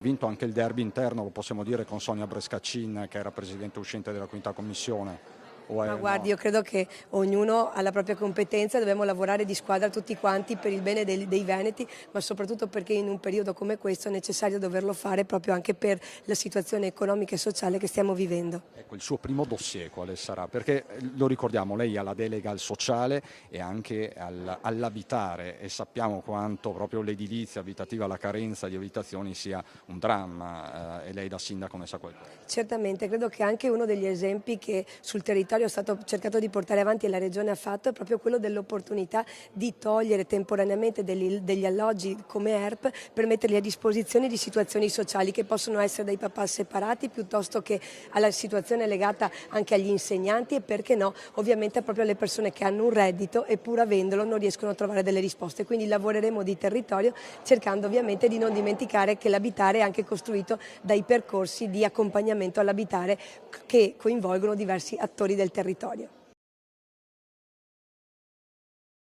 vinto anche il derby interno, lo possiamo dire, con Sonia Brescaccin, che era presidente uscente della quinta commissione. Ma guardi, No? io credo che ognuno ha la propria competenza, dobbiamo lavorare di squadra tutti quanti per il bene dei veneti, ma soprattutto perché in un periodo come questo è necessario doverlo fare proprio anche per la situazione economica e sociale che stiamo vivendo. Ecco, il suo primo dossier quale sarà? Perché lo ricordiamo, lei ha la delega al sociale e anche all'abitare, e sappiamo quanto proprio l'edilizia abitativa, la carenza di abitazioni sia un dramma, e lei da sindaco ne sa qualcosa. Certamente, credo che anche uno degli esempi che sul territorio è stato cercato di portare avanti e la Regione ha fatto è proprio quello dell'opportunità di togliere temporaneamente degli alloggi come ERP per metterli a disposizione di situazioni sociali che possono essere dai papà separati piuttosto che alla situazione legata anche agli insegnanti e perché no, ovviamente proprio alle persone che hanno un reddito e pur avendolo non riescono a trovare delle risposte. Quindi lavoreremo di territorio cercando ovviamente di non dimenticare che l'abitare è anche costruito dai percorsi di accompagnamento all'abitare che coinvolgono diversi attori del territorio.